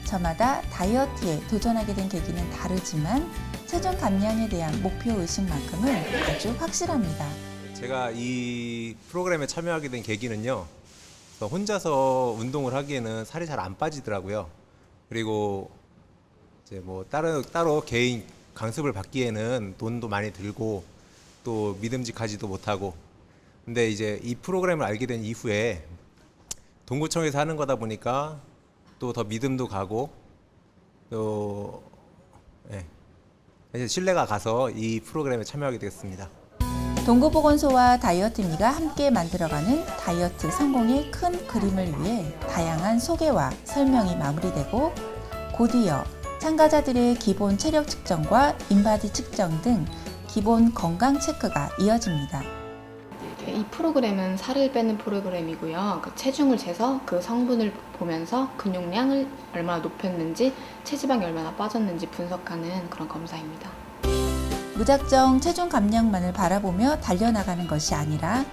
저마다 다이어트에 도전하게 된 계기는 다르지만 체중 감량에 대한 목표의식만큼은 아주 확실합니다. 제가 이 프로그램에 참여하게 된 계기는요. 혼자서 운동을 하기에는 살이 잘 안 빠지더라고요. 그리고 이제 뭐 따로 개인 강습을 받기에는 돈도 많이 들고 또 믿음직하지도 못하고 근데 이제 이 프로그램을 알게 된 이후에 동구청에서 하는 거다 보니까 또 더 믿음도 가고 또 이제 신뢰가 가서 이 프로그램에 참여하게 되었습니다. 동구보건소와 다이어트미가 함께 만들어가는 다이어트 성공의 큰 그림을 위해 다양한 소개와 설명이 마무리되고 곧이어 참가자들의 기본 체력 측정과 인바디 측정 등 기본 건강 체크가 이어집니다. 이 프로그램은 살을 빼는 프로그램이고요. 그 체중을 재서 그 성분을 보면서 근육량을 얼마나 높였는지, 체지방이 얼마나 빠졌는지 분석하는 그런 검사입니다. 무작정 체중 감량만을 바라보며 달려나가는 것이 아니라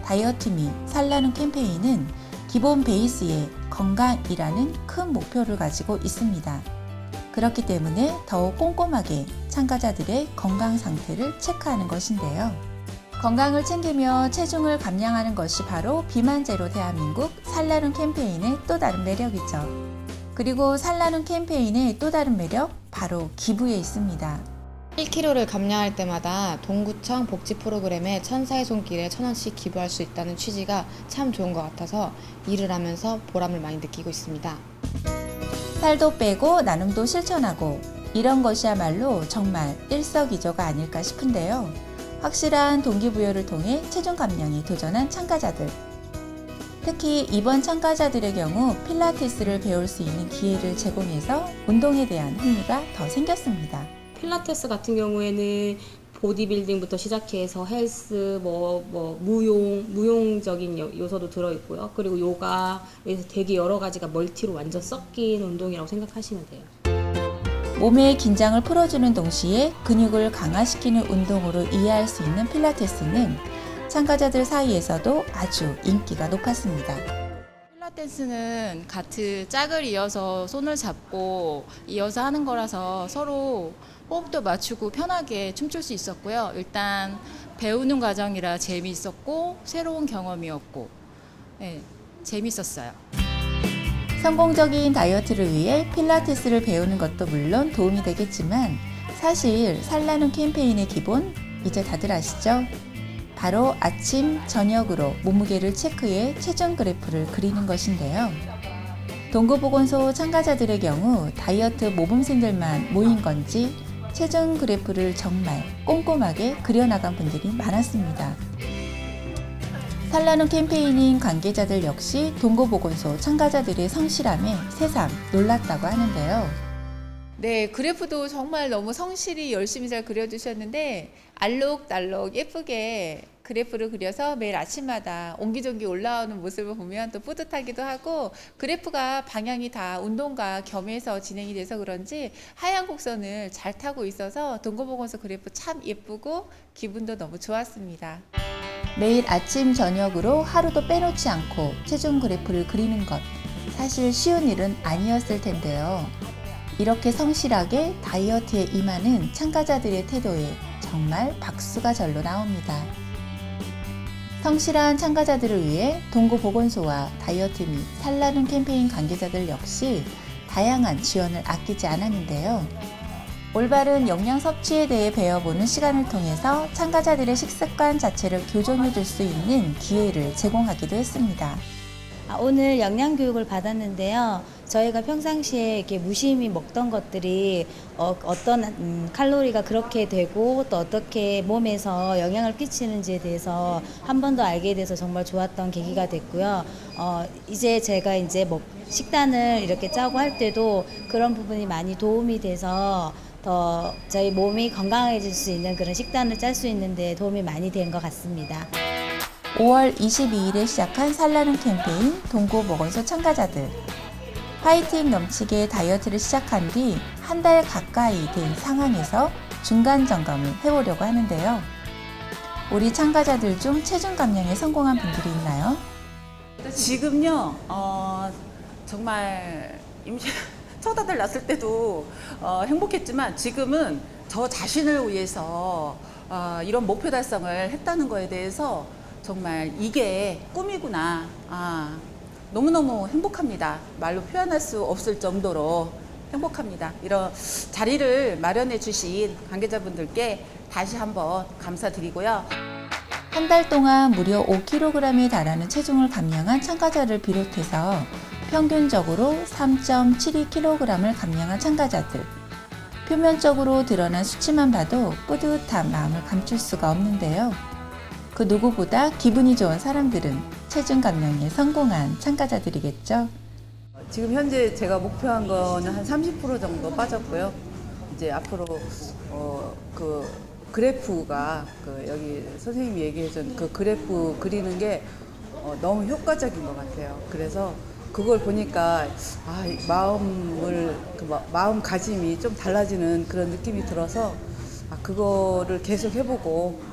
다이어트미 살라눔 캠페인은 기본 베이스에 건강이라는 큰 목표를 가지고 있습니다. 그렇기 때문에 더욱 꼼꼼하게 참가자들의 건강 상태를 체크하는 것인데요. 건강을 챙기며 체중을 감량하는 것이 바로 비만 제로 대한민국 살라눔 캠페인의 또 다른 매력이죠. 그리고 살라눔 캠페인의 또 다른 매력, 바로 기부에 있습니다. 1kg를 감량할 때마다 동구청 복지 프로그램에 천사의 손길에 1,000원씩 기부할 수 있다는 취지가 참 좋은 것 같아서 일을 하면서 보람을 많이 느끼고 있습니다. 살도 빼고 나눔도 실천하고 이런 것이야말로 정말 일석이조가 아닐까 싶은데요. 확실한 동기부여를 통해 체중 감량에 도전한 참가자들. 특히 이번 참가자들의 경우 필라테스를 배울 수 있는 기회를 제공해서 운동에 대한 흥미가 더 생겼습니다. 필라테스 같은 경우에는 보디빌딩부터 시작해서 헬스, 무용적인 요소도 들어있고요. 그리고 요가에서 되게 여러 가지가 멀티로 완전 섞인 운동이라고 생각하시면 돼요. 몸의 긴장을 풀어주는 동시에 근육을 강화시키는 운동으로 이해할 수 있는 필라테스는 참가자들 사이에서도 아주 인기가 높았습니다. 필라테스는 같이 짝을 이어서 손을 잡고 이어서 하는 거라서 서로 호흡도 맞추고 편하게 춤출 수 있었고요. 일단 배우는 과정이라 재미있었고 새로운 경험이었고 재밌었어요. 성공적인 다이어트를 위해 필라테스를 배우는 것도 물론 도움이 되겠지만 사실 살라눔 캠페인의 기본 이제 다들 아시죠? 바로 아침, 저녁으로 몸무게를 체크해 체중 그래프를 그리는 것인데요. 동구보건소 참가자들의 경우 다이어트 모범생들만 모인 건지 체중 그래프를 정말 꼼꼼하게 그려나간 분들이 많았습니다. 살라눔 캠페인인 관계자들 역시 동구보건소 참가자들의 성실함에 새삼 놀랐다고 하는데요. 네, 그래프도 정말 너무 성실히 열심히 잘 그려주셨는데 알록달록 예쁘게 그래프를 그려서 매일 아침마다 옹기종기 올라오는 모습을 보면 또 뿌듯하기도 하고, 그래프가 방향이 다 운동과 겸해서 진행이 돼서 그런지 하얀 곡선을 잘 타고 있어서 동고보건소 그래프 참 예쁘고 기분도 너무 좋았습니다. 매일 아침 저녁으로 하루도 빼놓지 않고 체중 그래프를 그리는 것, 사실 쉬운 일은 아니었을 텐데요. 이렇게 성실하게 다이어트에 임하는 참가자들의 태도에 정말 박수가 절로 나옵니다. 성실한 참가자들을 위해 동고보건소와 다이어트 및 살라는 캠페인 관계자들 역시 다양한 지원을 아끼지 않았는데요. 올바른 영양 섭취에 대해 배워보는 시간을 통해서 참가자들의 식습관 자체를 교정해 줄 수 있는 기회를 제공하기도 했습니다. 오늘 영양교육을 받았는데요. 저희가 평상시에 이렇게 무심히 먹던 것들이 어떤 칼로리가 그렇게 되고 또 어떻게 몸에서 영향을 끼치는지에 대해서 한 번 더 알게 돼서 정말 좋았던 계기가 됐고요. 이제 제가 이제 식단을 이렇게 짜고 할 때도 그런 부분이 많이 도움이 돼서 더 저희 몸이 건강해질 수 있는 그런 식단을 짤 수 있는 데 도움이 많이 된 것 같습니다. 5월 22일에 시작한 살라는 캠페인 동고보건소 참가자들. 파이팅 넘치게 다이어트를 시작한 뒤 한 달 가까이 된 상황에서 중간 점검을 해보려고 하는데요. 우리 참가자들 중 체중 감량에 성공한 분들이 있나요? 지금요, 정말 임신 첫 아들 낳았을 때도 행복했지만 지금은 저 자신을 위해서 이런 목표 달성을 했다는 거에 대해서 정말 이게 꿈이구나. 너무너무 행복합니다. 말로 표현할 수 없을 정도로 행복합니다. 이런 자리를 마련해 주신 관계자분들께 다시 한번 감사드리고요. 한 달 동안 무려 5kg에 달하는 체중을 감량한 참가자를 비롯해서 평균적으로 3.72kg을 감량한 참가자들. 표면적으로 드러난 수치만 봐도 뿌듯한 마음을 감출 수가 없는데요. 그 누구보다 기분이 좋은 사람들은 체중 감량에 성공한 참가자들이겠죠. 지금 현재 제가 목표한 거는 한 30% 정도 빠졌고요. 이제 앞으로 그 그래프가 여기 선생님이 얘기해준 그 그래프 그리는 게 너무 효과적인 것 같아요. 그래서 그걸 보니까 마음가짐이 좀 달라지는 그런 느낌이 들어서 그거를 계속 해보고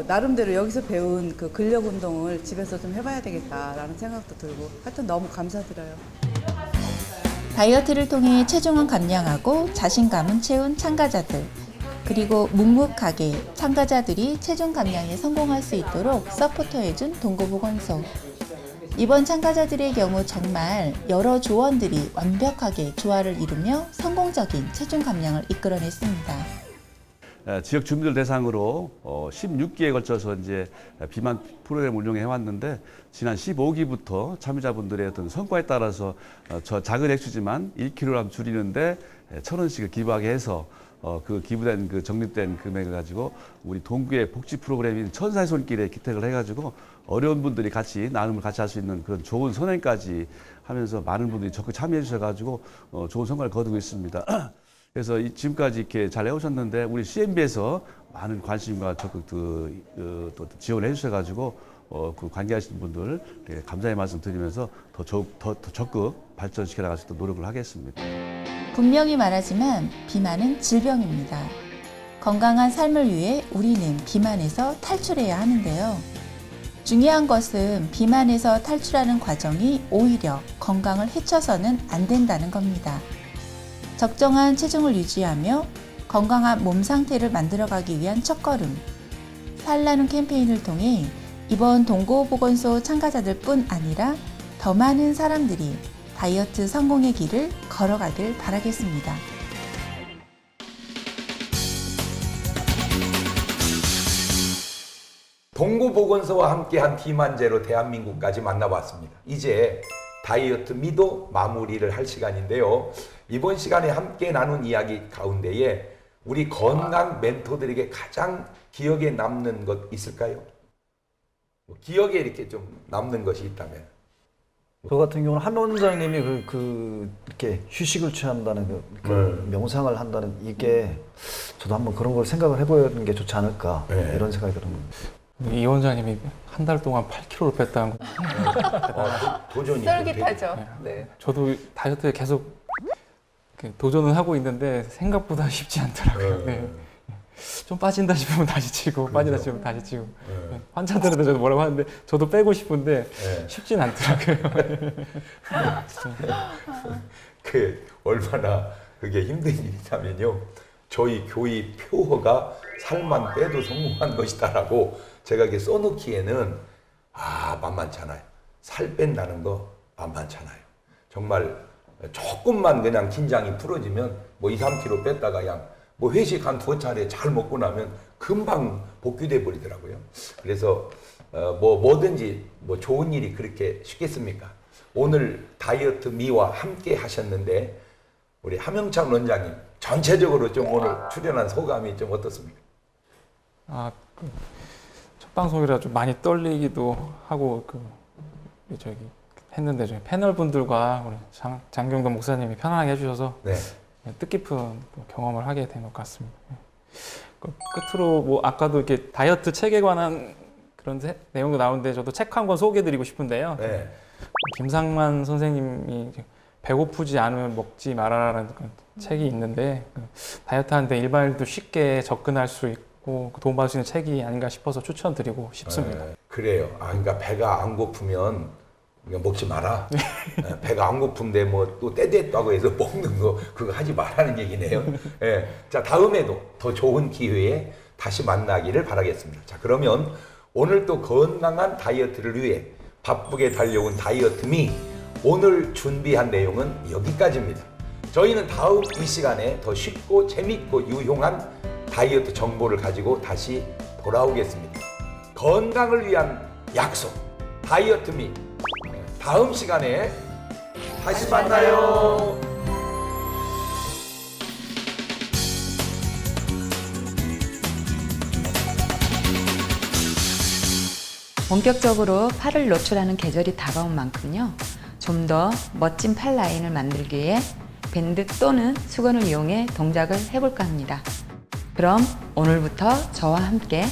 나름대로 여기서 배운 그 근력 운동을 집에서 좀 해봐야 되겠다라는 생각도 들고 하여튼 너무 감사드려요. 다이어트를 통해 체중은 감량하고 자신감은 채운 참가자들. 그리고 묵묵하게 참가자들이 체중 감량에 성공할 수 있도록 서포터해준 동고보건소. 이번 참가자들의 경우 정말 여러 조언들이 완벽하게 조화를 이루며 성공적인 체중 감량을 이끌어냈습니다. 지역 주민들 대상으로 16기에 걸쳐서 이제 비만 프로그램을 운영해 왔는데 지난 15기부터 참여자분들의 어떤 성과에 따라서 저 작은 액수지만 1kg 줄이는데 1,000원씩을 기부하게 해서 그 기부된 그 적립된 금액을 가지고 우리 동구의 복지 프로그램인 천사의 손길에 기택을 해가지고 어려운 분들이 같이 나눔을 같이 할 수 있는 그런 좋은 선행까지 하면서 많은 분들이 적극 참여해 주셔가지고 좋은 성과를 거두고 있습니다. 그래서 지금까지 이렇게 잘 해오셨는데 우리 CMB에서 많은 관심과 적극 또 지원해 주셔가지고 그 관계하시는 분들 감사의 말씀 드리면서 더 적극 발전시켜 나갈 수 있도록 노력을 하겠습니다. 분명히 말하지만 비만은 질병입니다. 건강한 삶을 위해 우리는 비만에서 탈출해야 하는데요. 중요한 것은 비만에서 탈출하는 과정이 오히려 건강을 해쳐서는 안 된다는 겁니다. 적정한 체중을 유지하며 건강한 몸 상태를 만들어가기 위한 첫걸음. 살라는 캠페인을 통해 이번 동고보건소 참가자들뿐 아니라 더 많은 사람들이 다이어트 성공의 길을 걸어가길 바라겠습니다. 동고보건소와 함께한 비만제로 대한민국까지 만나봤습니다. 이제 다이어트 미도 마무리를 할 시간인데요. 이번 시간에 함께 나눈 이야기 가운데에 우리 건강 멘토들에게 가장 기억에 남는 것 있을까요? 기억에 이렇게 좀 남는 것이 있다면? 저 같은 경우는 한 원장님이 이렇게 휴식을 취한다는 명상을 한다는 이게 저도 한번 그런 걸 생각을 해보는 게 좋지 않을까 이런 생각이 드는 이 원장님이 한 달 동안 8kg를 뺐다는 거. 도전이 쫄깃하죠. 네. 저도 다이어트에 계속 도전은 하고 있는데 생각보다 쉽지 않더라고요. 네. 좀 빠진다 싶으면 다시 치고 빠진다 싶으면 다시 치고 환자들한테 저도 뭐라고 하는데 저도 빼고 싶은데 쉽진 않더라고요. 얼마나 그게 힘든 일이냐면요. 저희 교의 표어가 살만 빼도 성공한 것이다라고 제가 이렇게 써놓기에는 만만찮아요. 살 뺀다는 거 만만찮아요. 정말 조금만 그냥 긴장이 풀어지면 뭐 2, 3kg 뺐다가 뭐 회식 한 2차례 잘 먹고 나면 금방 복귀돼 버리더라고요. 그래서 뭐든지 뭐 좋은 일이 그렇게 쉽겠습니까? 오늘 다이어트 미와 함께 하셨는데 우리 함영찬 원장님 전체적으로 좀 오늘 출연한 소감이 좀 어떻습니까? 첫 방송이라 좀 많이 떨리기도 하고 했는데 저희 패널 분들과 우리 장경돈 목사님이 편안하게 해주셔서 뜻깊은 경험을 하게 된 것 같습니다. 끝으로 아까도 이렇게 다이어트 책에 관한 그런 내용도 나오는데 저도 책 한 권 소개해드리고 싶은데요. 김상만 선생님이 배고프지 않으면 먹지 말아라라는 책이 있는데 다이어트 하는데 일반인도 쉽게 접근할 수 있고 도움받을 수 있는 책이 아닌가 싶어서 추천드리고 싶습니다. 그래요. 그러니까 배가 안 고프면 먹지 마라. 배가 안 고픈데 뭐 또 떼됐다고 해서 먹는 거 그거 하지 말라는 얘기네요. 자, 다음에도 더 좋은 기회에 다시 만나기를 바라겠습니다. 자, 그러면 오늘 또 건강한 다이어트를 위해 바쁘게 달려온 다이어트미 오늘 준비한 내용은 여기까지입니다. 저희는 다음 이 시간에 더 쉽고 재밌고 유용한 다이어트 정보를 가지고 다시 돌아오겠습니다. 건강을 위한 약속 다이어트미 다음 시간에 다시 만나요. 본격적으로 팔을 노출하는 계절이 다가온 만큼요. 좀 더 멋진 팔 라인을 만들기 위해 밴드 또는 수건을 이용해 동작을 해볼까 합니다. 그럼 오늘부터 저와 함께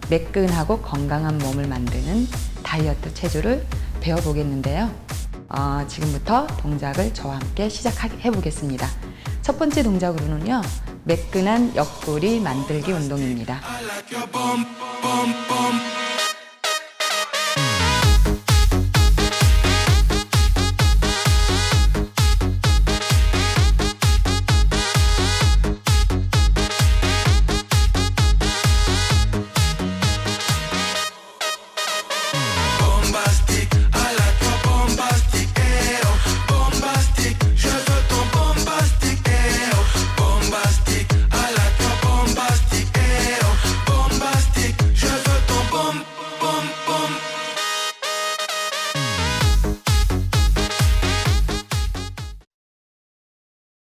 매끈하고 건강한 몸을 만드는 다이어트 체조를 배워보겠는데요. 지금부터 동작을 저와 함께 시작해 보겠습니다. 첫 번째 동작으로는요, 매끈한 옆구리 만들기 운동입니다.